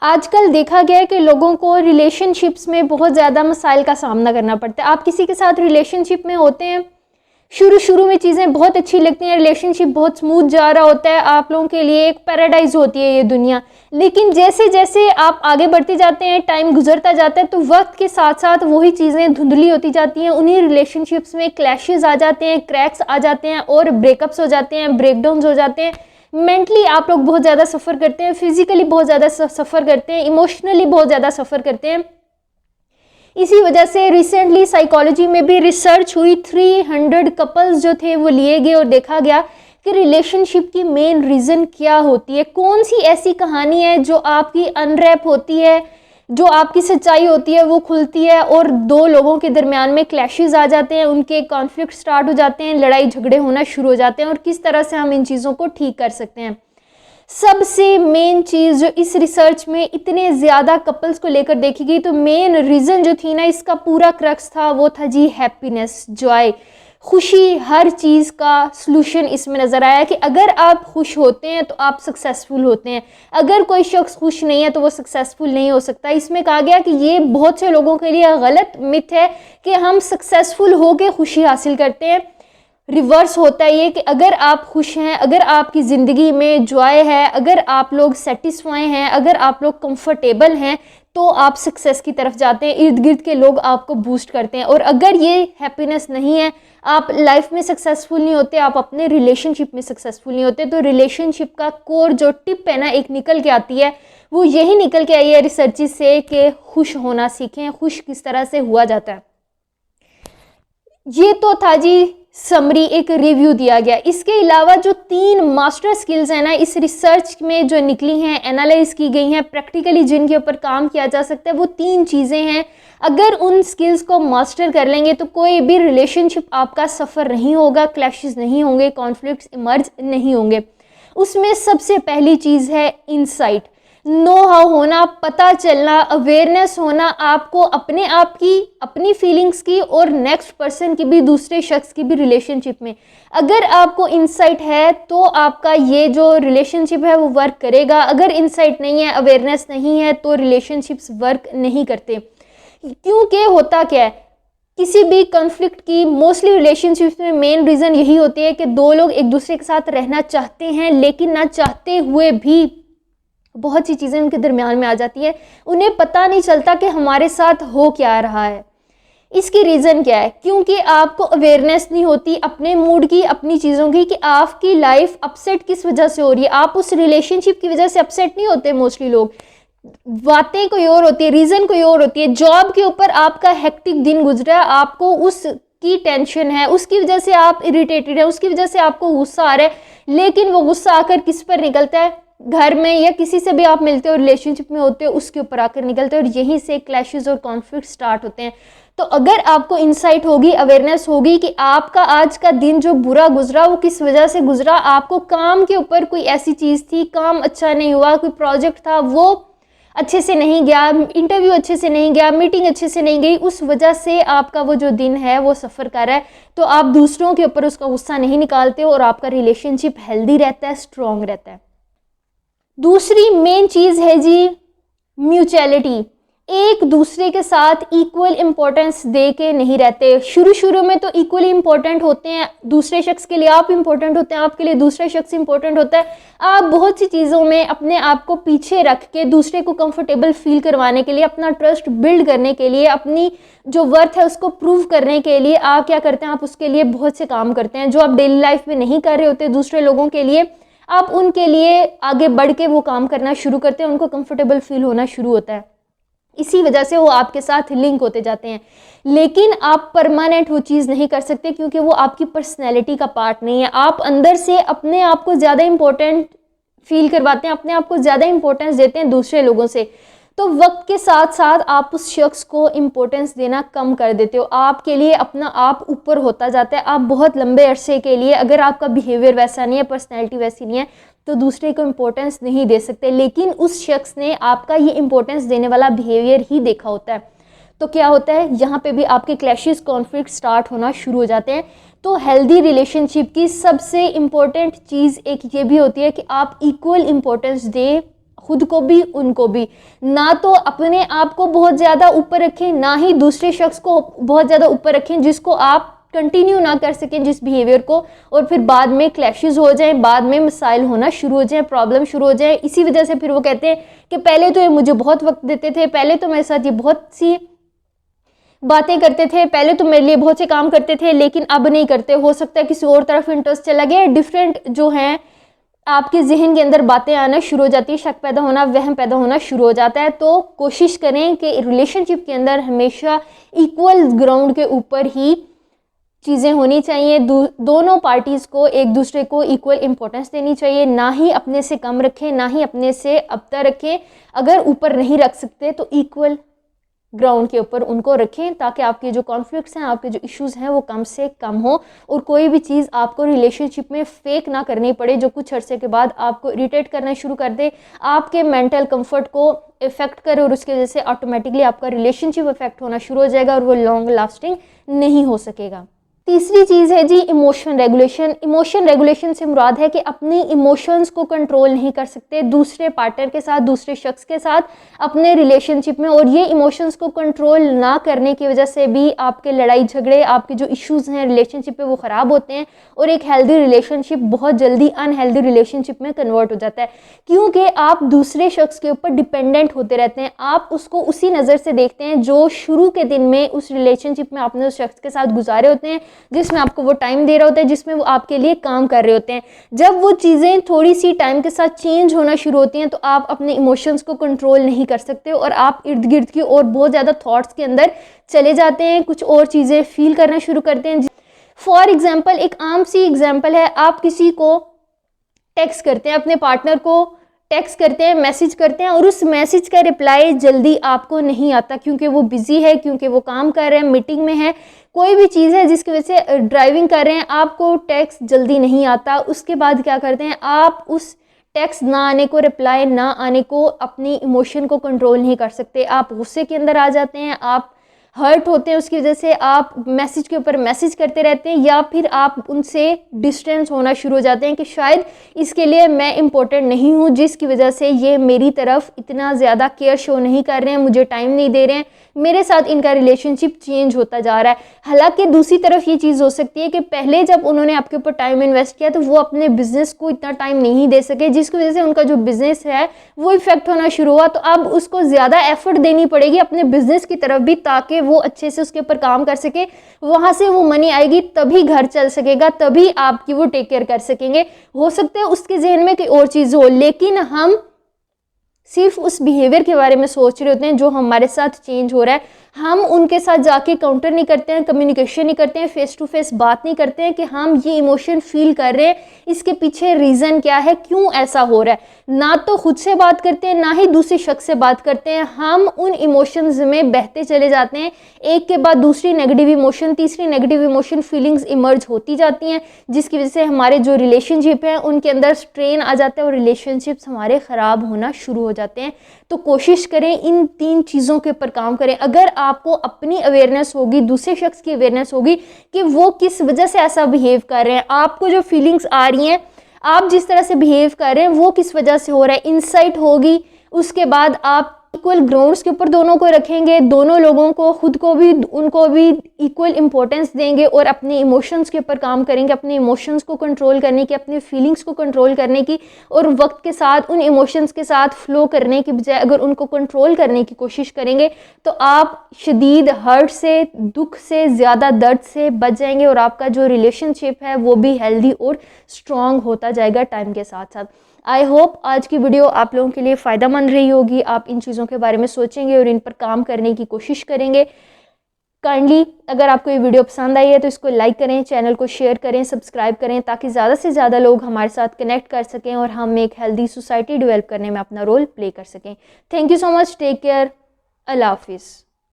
आजकल देखा गया है कि लोगों को रिलेशनशिप्स में बहुत ज़्यादा मसाइल का सामना करना पड़ता है। आप किसी के साथ रिलेशनशिप में होते हैं, शुरू शुरू में चीज़ें बहुत अच्छी लगती हैं, रिलेशनशिप बहुत स्मूथ जा रहा होता है, आप लोगों के लिए एक पैराडाइज होती है ये दुनिया। लेकिन जैसे जैसे आप आगे बढ़ते जाते हैं, टाइम गुजरता जाता है, तो वक्त के साथ साथ वही चीज़ें धुंधली होती जाती हैं। उन्हीं रिलेशनशिप्स में क्लैशेस आ जाते हैं, क्रैक्स आ जाते हैं और ब्रेकअप्स हो जाते हैं, ब्रेकडाउन्स हो जाते हैं। मेंटली आप लोग बहुत ज़्यादा सफ़र करते हैं, फिजिकली बहुत ज़्यादा सफ़र करते हैं, इमोशनली बहुत ज़्यादा सफ़र करते हैं। इसी वजह से रिसेंटली साइकोलॉजी में भी रिसर्च हुई, 300 कपल्स जो थे वो लिए गए और देखा गया कि रिलेशनशिप की मेन रीज़न क्या होती है, कौन सी ऐसी कहानी है जो आपकी अनरैप होती है, जो आपकी सच्चाई होती है वो खुलती है और दो लोगों के दरमियान में क्लैशेस आ जाते हैं, उनके कॉन्फ्लिक्ट स्टार्ट हो जाते हैं, लड़ाई झगड़े होना शुरू हो जाते हैं और किस तरह से हम इन चीज़ों को ठीक कर सकते हैं। सबसे मेन चीज़ जो इस रिसर्च में इतने ज़्यादा कपल्स को लेकर देखी गई, तो मेन रीज़न जो थी ना, इसका पूरा क्रक्स था वो था जी हैप्पीनेस, जॉय, खुशी। हर चीज़ का सलूशन इसमें नज़र आया कि अगर आप खुश होते हैं तो आप सक्सेसफुल होते हैं, अगर कोई शख्स खुश नहीं है तो वो सक्सेसफुल नहीं हो सकता। इसमें कहा गया कि ये बहुत से लोगों के लिए गलत मिथ है कि हम सक्सेसफुल होकर खुशी हासिल करते हैं। रिवर्स होता है ये कि अगर आप खुश हैं, अगर आपकी ज़िंदगी में जॉय है, अगर आप लोग सेटिस्फाई हैं, अगर आप लोग कंफर्टेबल हैं, तो आप सक्सेस की तरफ जाते हैं, इर्द गिर्द के लोग आपको बूस्ट करते हैं। और अगर ये हैप्पीनेस नहीं है, आप लाइफ में सक्सेसफुल नहीं होते, आप अपने रिलेशनशिप में सक्सेसफुल नहीं होते, तो रिलेशनशिप का कोर जो टिप है ना, एक निकल के आती है, वो यही निकल के आई है रिसर्चेस से कि खुश होना सीखें। खुश किस तरह से हुआ जाता है, ये तो था जी समरी, एक रिव्यू दिया गया। इसके अलावा जो 3 मास्टर स्किल्स हैं ना, इस रिसर्च में जो निकली हैं, एनालाइज की गई हैं, प्रैक्टिकली जिनके ऊपर काम किया जा सकता है, वो 3 चीज़ें हैं। अगर उन स्किल्स को मास्टर कर लेंगे तो कोई भी रिलेशनशिप आपका सफ़र नहीं होगा, क्लैशेस नहीं होंगे, कॉन्फ्लिक्ट्स इमर्ज नहीं होंगे। उसमें सबसे पहली चीज़ है इनसाइट, नो हाउ होना, पता चलना, अवेयरनेस होना आपको अपने आप की, अपनी फीलिंग्स की और नेक्स्ट पर्सन की भी, दूसरे शख्स की भी रिलेशनशिप में। अगर आपको इंसाइट है तो आपका ये जो रिलेशनशिप है वो वर्क करेगा। अगर इंसाइट नहीं है, अवेयरनेस नहीं है, तो रिलेशनशिप्स वर्क नहीं करते। क्योंकि होता क्या है, किसी भी कॉन्फ्लिक्ट की मोस्टली रिलेशनशिप्स में मेन रीज़न यही होती है कि दो लोग एक दूसरे के साथ रहना चाहते हैं, लेकिन ना चाहते हुए भी बहुत सी चीज़ें उनके दरमियान में आ जाती है, उन्हें पता नहीं चलता कि हमारे साथ हो क्या रहा है। इसकी रीज़न क्या है? क्योंकि आपको अवेयरनेस नहीं होती अपने मूड की, अपनी चीज़ों की, कि आपकी लाइफ अपसेट किस वजह से हो रही है। आप उस रिलेशनशिप की वजह से अपसेट नहीं होते मोस्टली लोग, बातें कोई और होती है, रीज़न कोई और होती है। जॉब के ऊपर आपका हेक्टिक दिन गुजरा, आपको उसकी टेंशन है, उसकी वजह से आप इरिटेटेड है, उसकी वजह से आपको गुस्सा आ रहा है, लेकिन वो गुस्सा आकर किस पर निकलता है? घर में या किसी से भी आप मिलते हो, रिलेशनशिप में होते हो, उसके ऊपर आकर निकलते हो और यहीं से क्लैशेस और कॉन्फ्लिक्ट स्टार्ट होते हैं। तो अगर आपको इंसाइट होगी, अवेयरनेस होगी कि आपका आज का दिन जो बुरा गुजरा वो किस वजह से गुजरा, आपको काम के ऊपर कोई ऐसी चीज़ थी, काम अच्छा नहीं हुआ, कोई प्रोजेक्ट था वो अच्छे से नहीं गया, इंटरव्यू अच्छे से नहीं गया, मीटिंग अच्छे से नहीं गई, उस वजह से आपका वो जो दिन है वो सफ़र कर रहा है, तो आप दूसरों के ऊपर उसका गुस्सा नहीं निकालते हो और आपका रिलेशनशिप हेल्दी रहता है, स्ट्रॉन्ग रहता है। दूसरी मेन चीज़ है जी म्यूचुअलिटी। एक दूसरे के साथ इक्वल इम्पोर्टेंस दे के नहीं रहते। शुरू शुरू में तो इक्वली इम्पोर्टेंट होते हैं, दूसरे शख्स के लिए आप इम्पोर्टेंट होते हैं, आपके लिए दूसरा शख्स इम्पोर्टेंट होता है। आप बहुत सी चीज़ों में अपने आप को पीछे रख के दूसरे को कंफर्टेबल फील करवाने के लिए, अपना ट्रस्ट बिल्ड करने के लिए, अपनी जो वर्थ है उसको प्रूव करने के लिए आप क्या करते हैं, आप उसके लिए बहुत से काम करते हैं जो आप डेली लाइफ में नहीं कर रहे होते दूसरे लोगों के लिए। आप उनके लिए आगे बढ़ के वो काम करना शुरू करते हैं, उनको कंफर्टेबल फील होना शुरू होता है, इसी वजह से वो आपके साथ लिंक होते जाते हैं। लेकिन आप परमानेंट वो चीज़ नहीं कर सकते क्योंकि वो आपकी पर्सनैलिटी का पार्ट नहीं है। आप अंदर से अपने आप को ज़्यादा इम्पोर्टेंट फील करवाते हैं, अपने आप को ज़्यादा इम्पोर्टेंस देते हैं दूसरे लोगों से, तो वक्त के साथ साथ आप उस शख्स को इम्पोर्टेंस देना कम कर देते हो। आपके लिए अपना आप ऊपर होता जाता है। आप बहुत लंबे अरसे के लिए, अगर आपका बिहेवियर वैसा नहीं है, पर्सनैलिटी वैसी नहीं है, तो दूसरे को इम्पोर्टेंस नहीं दे सकते। लेकिन उस शख्स ने आपका ये इम्पोर्टेंस देने वाला बिहेवियर ही देखा होता है, तो क्या होता है, यहाँ पे भी आपके क्लैशेस, कॉन्फ्लिक्ट स्टार्ट होना शुरू हो जाते हैं। तो हेल्दी रिलेशनशिप की सबसे इम्पोर्टेंट चीज़ एक ये भी होती है कि आप इक्वल इम्पोर्टेंस दें खुद को भी उनको भी। ना तो अपने आप को बहुत ज़्यादा ऊपर रखें, ना ही दूसरे शख्स को बहुत ज़्यादा ऊपर रखें जिसको आप कंटिन्यू ना कर सकें जिस बिहेवियर को, और फिर बाद में क्लैशेस हो जाएं, बाद में मसाइल होना शुरू हो जाएं, प्रॉब्लम शुरू हो जाए। इसी वजह से फिर वो कहते हैं कि पहले तो ये मुझे बहुत वक्त देते थे, पहले तो मेरे साथ ये बहुत सी बातें करते थे, पहले तो मेरे लिए बहुत से काम करते थे, लेकिन अब नहीं करते। हो सकता है किसी और तरफ इंटरेस्ट चला गया। डिफरेंट जो हैं आपके जहन के अंदर बातें आना शुरू हो जाती है, शक पैदा होना, वहम पैदा होना शुरू हो जाता है। तो कोशिश करें कि रिलेशनशिप के अंदर हमेशा इक्वल ग्राउंड के ऊपर ही चीज़ें होनी चाहिए। दोनों पार्टीज़ को एक दूसरे को इक्वल इम्पोर्टेंस देनी चाहिए, ना ही अपने से कम रखें, ना ही अपने से अबतर रखें। अगर ऊपर नहीं रख सकते तो इक्वल ग्राउंड के ऊपर उनको रखें, ताकि आपके जो कॉन्फ्लिक्ट्स हैं, आपके जो इश्यूज़ हैं वो कम से कम हो, और कोई भी चीज़ आपको रिलेशनशिप में फेक ना करनी पड़े जो कुछ अरसे के बाद आपको इरिटेट करना शुरू कर दे, आपके मेंटल कंफर्ट को इफ़ेक्ट करे, और उसकी वजह से ऑटोमेटिकली आपका रिलेशनशिप इफेक्ट होना शुरू हो जाएगा और वो लॉन्ग लास्टिंग नहीं हो सकेगा। तीसरी चीज़ है जी इमोशन रेगुलेशन। इमोशन रेगुलेशन से मुराद है कि अपनी इमोशंस को कंट्रोल नहीं कर सकते दूसरे पार्टनर के साथ, दूसरे शख्स के साथ अपने रिलेशनशिप में, और ये इमोशंस को कंट्रोल ना करने की वजह से भी आपके लड़ाई झगड़े, आपके जो इश्यूज़ हैं रिलेशनशिप पे वो ख़राब होते हैं, और एक हेल्दी रिलेशनशिप बहुत जल्दी अनहेल्दी रिलेशनशिप में कन्वर्ट हो जाता है, क्योंकि आप दूसरे शख्स के ऊपर डिपेंडेंट होते रहते हैं। आप उसको उसी नज़र से देखते हैं जो शुरू के दिन में उस रिलेशनशिप में आपने उस शख्स के साथ गुजारे होते हैं, जिसमें आपको वो टाइम दे रहा होता है, जिसमें वो आपके लिए काम कर रहे होते हैं। जब वो चीज़ें थोड़ी सी टाइम के साथ चेंज होना शुरू होती हैं तो आप अपने इमोशंस को कंट्रोल नहीं कर सकते, और आप इर्द गिर्द की और बहुत ज़्यादा थॉट्स के अंदर चले जाते हैं, कुछ और चीज़ें फील करना शुरू करते हैं। फॉर एग्जाम्पल, एक आम सी एग्जाम्पल है, आप किसी को टेक्स्ट करते हैं, अपने पार्टनर को टेक्स्ट करते हैं, मैसेज करते हैं, और उस मैसेज का रिप्लाई जल्दी आपको नहीं आता क्योंकि वो बिज़ी है, क्योंकि वो काम कर रहे हैं, मीटिंग में है, कोई भी चीज़ है जिसकी वजह से ड्राइविंग कर रहे हैं, आपको टेक्स्ट जल्दी नहीं आता। उसके बाद क्या करते हैं, आप उस टेक्स्ट ना आने को, रिप्लाई ना आने को, अपनी इमोशन को कंट्रोल नहीं कर सकते, आप गुस्से के अंदर आ जाते हैं, आप हर्ट होते हैं, उसकी वजह से आप मैसेज के ऊपर मैसेज करते रहते हैं, या फिर आप उनसे डिस्टेंस होना शुरू हो जाते हैं कि शायद इसके लिए मैं इम्पोर्टेंट नहीं हूँ, जिसकी वजह से ये मेरी तरफ इतना ज़्यादा केयर शो नहीं कर रहे हैं, मुझे टाइम नहीं दे रहे हैं, मेरे साथ इनका रिलेशनशिप चेंज होता जा रहा है। हालांकि दूसरी तरफ ये चीज़ हो सकती है कि पहले जब उन्होंने आपके ऊपर टाइम इन्वेस्ट किया तो वो अपने बिजनेस को इतना टाइम नहीं दे सके, जिसकी वजह से उनका जो बिजनेस है वो इफेक्ट होना शुरू हुआ। तो अब उसको ज़्यादा एफर्ट देनी पड़ेगी अपने बिजनेस की तरफ भी, ताकि वो अच्छे से उसके ऊपर काम कर सके, वहाँ से वो मनी आएगी, तभी घर चल सकेगा, तभी आपकी वो टेक केयर कर सकेंगे। हो सकता है उसके जहन में कोई और चीज़ हो, लेकिन हम सिर्फ उस बिहेवियर के बारे में सोच रहे होते हैं जो हमारे साथ चेंज हो रहा है। हम उनके साथ जाके काउंटर नहीं करते हैं, कम्युनिकेशन नहीं करते हैं, फेस टू फेस बात नहीं करते हैं कि हम ये इमोशन फील कर रहे हैं, इसके पीछे रीज़न क्या है, क्यों ऐसा हो रहा है। ना तो खुद से बात करते हैं, ना ही दूसरे शख्स से बात करते हैं, हम उन इमोशंस में बहते चले जाते हैं, एक के बाद दूसरी नेगेटिव इमोशन, तीसरी नेगेटिव इमोशन, फीलिंग्स इमर्ज होती जाती हैं, जिसकी वजह से हमारे जो रिलेशनशिप हैं उनके अंदर स्ट्रेन आ जाता है और रिलेशनशिप्स हमारे ख़राब होना शुरू हो जाते हैं। तो कोशिश करें इन 3 चीज़ों के ऊपर काम करें। अगर आपको अपनी अवेयरनेस होगी, दूसरे शख्स की अवेयरनेस होगी कि वो किस वजह से ऐसा बिहेव कर रहे हैं, आपको जो फीलिंग्स आ रही हैं, आप जिस तरह से बिहेव कर रहे हैं वो किस वजह से हो रहा है, इंसाइट होगी, उसके बाद आप इक्वल ग्राउंड्स के ऊपर दोनों को रखेंगे, दोनों लोगों को, खुद को भी उनको भी इक्वल इम्पोर्टेंस देंगे और अपने इमोशंस के ऊपर काम करेंगे, अपने इमोशंस को कंट्रोल करने की, अपने फीलिंग्स को कंट्रोल करने की, और वक्त के साथ उन इमोशंस के साथ फ्लो करने की बजाय अगर उनको कंट्रोल करने की कोशिश करेंगे तो आप शदीद हर्ट से, दुख से, ज़्यादा दर्द से बच जाएंगे, और आपका जो रिलेशनशिप है वो भी हेल्दी और स्ट्रॉन्ग होता जाएगा टाइम के साथ साथ। आई होप आज की वीडियो आप लोगों के लिए फ़ायदेमंद रही होगी, आप इन चीज़ों के बारे में सोचेंगे और इन पर काम करने की कोशिश करेंगे। काइंडली अगर आपको ये वीडियो पसंद आई है तो इसको लाइक करें, चैनल को शेयर करें, सब्सक्राइब करें, ताकि ज़्यादा से ज़्यादा लोग हमारे साथ कनेक्ट कर सकें और हम एक हेल्दी सोसाइटी डेवलप करने में अपना रोल प्ले कर सकें। Thank you so much, take care, अल्लाह हाफिज़।